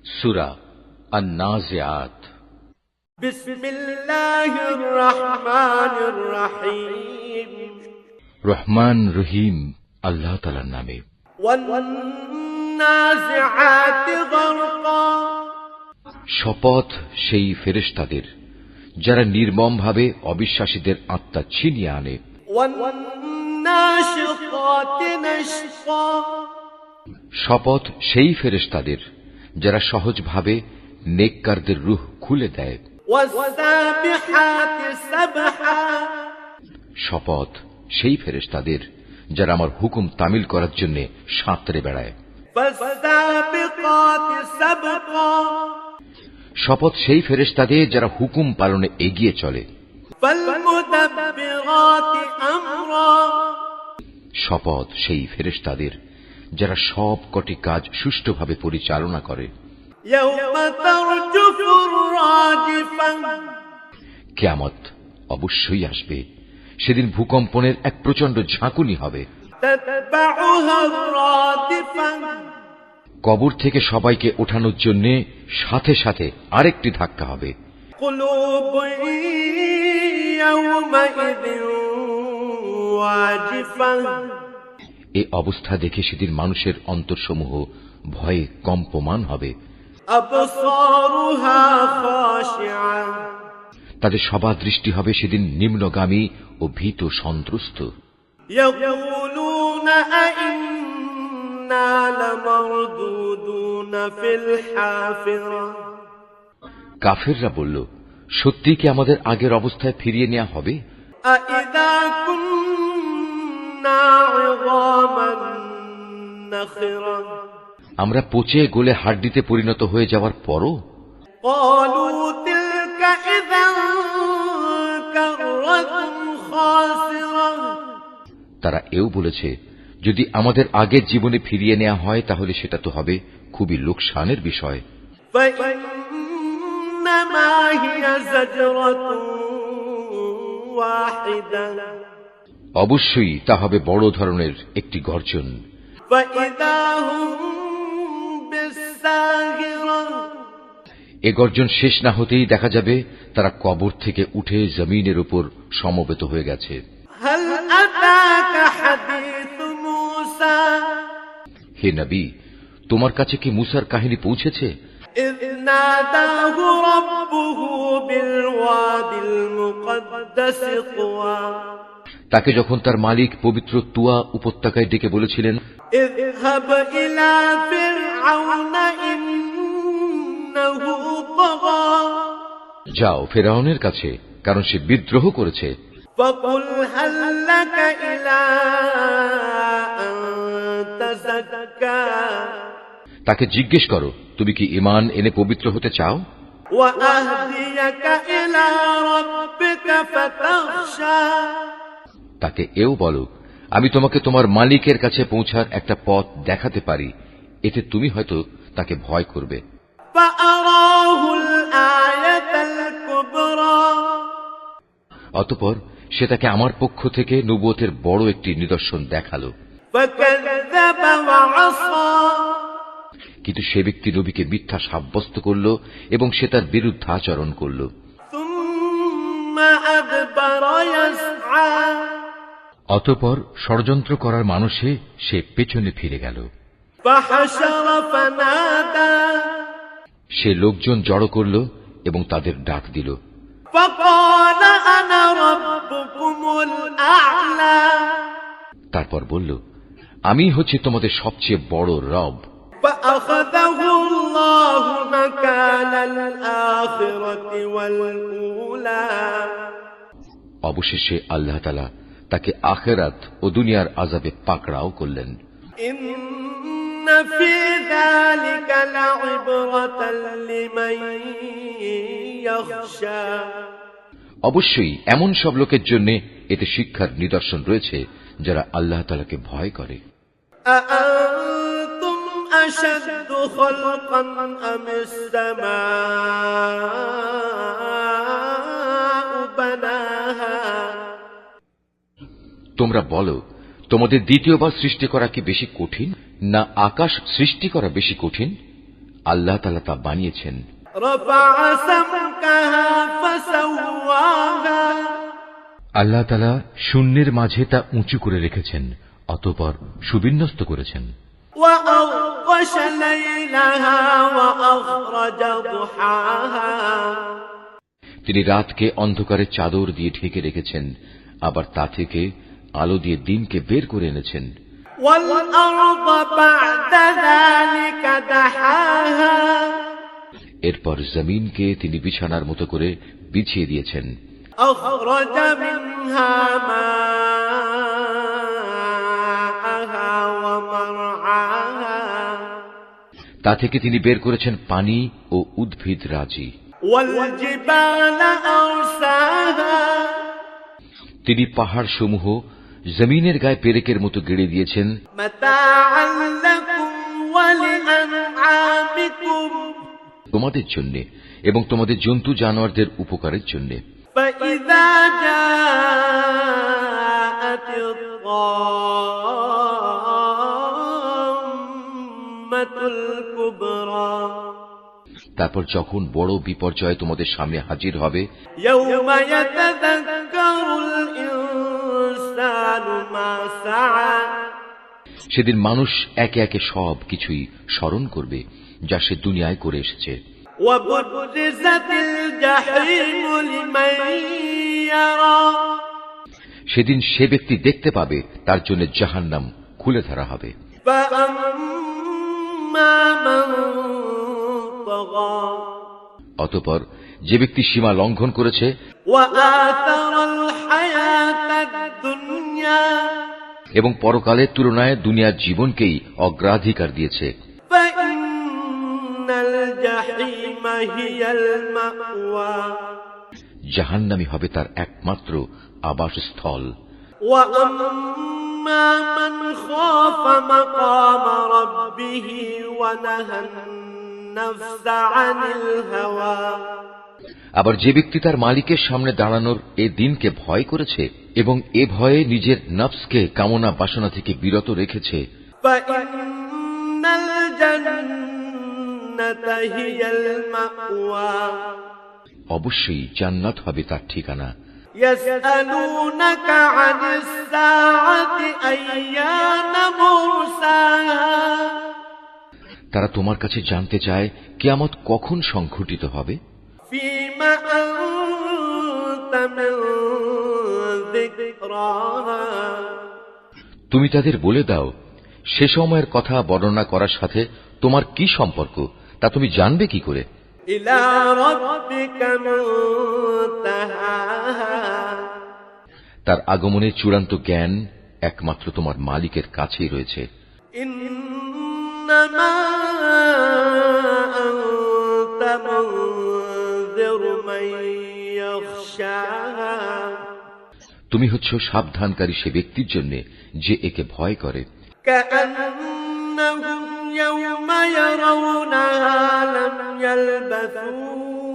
সূরা আন-নাজিআত। বিসমিল্লাহির রহমানির রহিম। রহমান রহিম আল্লাহ তাআলার নামে। ওয়ান-নাজিআতি গরকা। শপথ সেই ফেরেশতাদের যারা নির্মমভাবে অবিশ্বাসীদের আত্মা ছিনিয়ে আনে। ওয়ান-নাশিতাতি নাশতা। শপথ সেই ফেরেশতাদের যারা সহজভাবে নেককারদের রূহ খুলে দেয়। ওয়াস-সাবিহাতি সাবহা। শপথ সেই ফেরেশতাদের যারা আমার হুকুম তামিল করার জন্য সাঁতরে বেড়ায়। ফাস-সাবিকাতি সাবকা। শপথ সেই ফেরেশতাদের যারা হুকুম পালনে এগিয়ে চলে। ফাল-মুদাব্বিরাতি আমরা। শপথ সেই ফেরেশতাদের যারা সব কটি কাজ সুষ্ঠুভাবে পরিচালনা করে। ইয়াওমা তারজুফুর রাজিফা। কিয়ামত অবশ্যই আসবে, সেদিন ভূকম্পনের এক প্রচন্ড ঝাঁকুনি হবে। তাতবাউহা রাদিফা। কবর থেকে সবাইকে ওঠানোর জন্য সাথে সাথে আরেকটি ধাক্কা হবে। কুলুবুন ইয়াওমাইযিন ওয়াজিফা। এই অবস্থা দেখে সেদিন মানুষের অন্তরসমূহ ভয়ে কম্পমান হবে। আবসারুহা খাশিআ। তাদের সবার দৃষ্টি হবে সেদিন নিম্নগামী ও ভীত সন্ত্রস্ত। ইয়াকুলুনা আইন্না লামারদুদুনা ফিল হাফিরা। কাফেররা বলল, সত্যি কি আমাদের আগের অবস্থায় ফিরিয়ে নেওয়া হবে? আইযা কুন্না ইযামান নাখিরা। আমরা পচে গলে হাড্ডিতে পরিণত হয়ে যাওয়ার পরও? ক্বালু তিলকা ইযান কাররাতুন খাসিরা। তারা এও বলেছে, যদি আমাদের আগের জীবনে ফিরিয়ে নেওয়া হয় তাহলে সেটা তো হবে খুবই লোকসানের বিষয়। ফাইন্নামা হিয়া যাজরাতুন ওয়াহিদা। অবশ্যই তা হবে বড় ধরনের একটি গর্জন। ফাইযা হুম বিসাগিরা। এ গর্জন শেষ না হতেই দেখা যাবে তারা কবর থেকে উঠে জমিনের উপর সমবেত হয়ে গেছে। হাল আতাকা হাদিসু মূসা। হে নবী, তোমার কাছে কি মুসার কাহিনী পৌঁছেছে? إذ ناداه ربه بالواد المقدس طوى। তাকে যখন তার মালিক পবিত্র তুয়া উপত্যকায় ডেকে বলেছিলেন, اذهب إلى فرعون إنه طغى। যাও ফেরাউনের কাছে, কারণ সে বিদ্রোহ করেছে। فقل هل لك إلى أن تزكى। তাকে জিজ্ঞেস করো, তুমি কি ঈমান এনে পবিত্র হতে চাও? وأهديك إلى ربك فتخشى। তাকে এও বলো, আমি তোমাকে তোমার মালিকের কাছে পৌঁছার একটা পথ দেখাতে পারি, এতে তুমি হয়তো তাকে ভয় করবে। فأراه الآية الكبرى। অতঃপর সে তাকে আমার পক্ষ থেকে নবুয়তের বড় একটি নিদর্শন দেখালো। فكذب وعصى। কিন্তু সে ব্যক্তি নবীকে মিথ্যা সাব্যস্ত করল এবং সে তার বিরুদ্ধাচরণ করল। ثم أدبر يسعى। অতঃপর ষড়যন্ত্র করার মানুষে সে পেছনে ফিরে গেল। فحشر فنادى। সে লোকজন জড়ো করল এবং তাদের ডাক দিল। فقال أنا ربكم الأعلى। তারপর বলল, আমি হচ্ছি তোমাদের সবচেয়ে বড় রব। فأخذه الله نكال الآخرة والأولى। অবশেষে আল্লাহ তাআলা তাকে আখিরাত ও দুনিয়ার আযাবে পাকড়াও করলেন। إن في ذلك لعبرة لمن يخشى। অবশ্যই এমন সব লোকের জন্য এতে শিক্ষার নিদর্শন রয়েছে যারা আল্লাহ তাআলাকে ভয় করে। أأنتم أشد خلقا أم السماء بناها। তোমরা বলো, তোমাদের দ্বিতীয়বার সৃষ্টি করা কি বেশি কঠিন, না আকাশ সৃষ্টি করা বেশি কঠিন? আল্লাহ তাআলা তা বানিয়েছেন। رفع سمكها فسواها আল্লাহ তাআলা শূন্যের মাঝে তা উঁচু করে রেখেছেন, অতঃপর সুবিন্যস্ত করেছেন। وأغطش ليلها وأخرج ضحاها তিনি রাতকে অন্ধকারের চাদর দিয়ে ঢেকে রেখেছেন, আবার তা থেকে আলো দিয়ে দিনকে বের করে এনেছেন। والأرض بعد ذلك دحاها এরপর জমিনকে তিনি বিছানার মতো করে বিছিয়ে দিয়েছেন। أخرج منها ماءها ومرعاها তা থেকে তিনি বের করেছেন পানি ও উদ্ভিদ রাজি। والجبال أرساها তিনি পাহাড় সমূহ জমিনের গায়ে পেরেকের মতো গেড়ে দিয়েছেন, متاعا لكم ولأنعامكم তোমাদের জন্য এবং তোমাদের জন্তু জানোয়ারদের উপকারের জন্য। فإذا جاءت الطامة الكبرى তারপর যখন বড় বিপর্যয় তোমাদের সামনে হাজির হবে, يوم يتذكر الإنسان ما سعى সেদিন মানুষ একে একে সব কিছুই স্মরণ করবে যা সে দুনিয়ায় করে এসেছে। وبرزت الجحيم لمن يرى সেদিন সে ব্যক্তি দেখতে পাবে তার জন্য জাহান্নাম খুলে ধরা হবে। فأما من طغى অতঃপর যে ব্যক্তি সীমা লঙ্ঘন করেছে وآثر الحياة الدنيا এবং পরকালের তুলনায় দুনিয়ার জীবনকেই অগ্রাধিকার দিয়েছে, فإن الجحيم هي المأوى জাহান্নামী হবে তার একমাত্র আবাসস্থল। وأما من خاف مقام ربه ونهى النفس عن الهوى আবার যে ব্যক্তি তার মালিকের সামনে দাঁড়ানোর এ দিনকে ভয় করেছে এবং এ ভয়ে নিজের নফসকে কামনা বাসনা থেকে বিরত রেখেছে, فإن الجنة هي المأوى অবশ্যই জান্নাত হবে তার ঠিকানা। يسألونك عن الساعة أيان مرساها তারা তোমার কাছে জানতে চায় কিয়ামত কখন সংঘটিত হবে। فيما أنت من ذكراها তুমি তাদের বলে দাও, সে সময়ের কথা বর্ণনা করার সাথে তোমার কি সম্পর্ক, তা তুমি জানবে কি করে। إلى ربك منتهاها তার আগমনের চূড়ান্ত জ্ঞান একমাত্র তোমার মালিকের কাছেই রয়েছে। إنما أنت منذر من يخشاها তুমি হচ্ছ সাবধানকারী সে ব্যক্তির জন্য যে একে ভয় করে। كأنهم يوم يرونها لم يلبثوا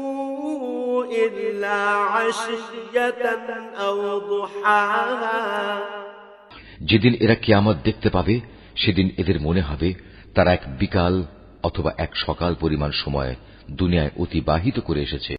إلا عشية أو ضحاها যেদিন এরা কিয়ামত দেখতে পাবে সেদিন এদের মনে হবে তারা এক বিকাল অথবা এক সকাল পরিমাণ সময় দুনিয়ায় অতিবাহিত করে এসেছে।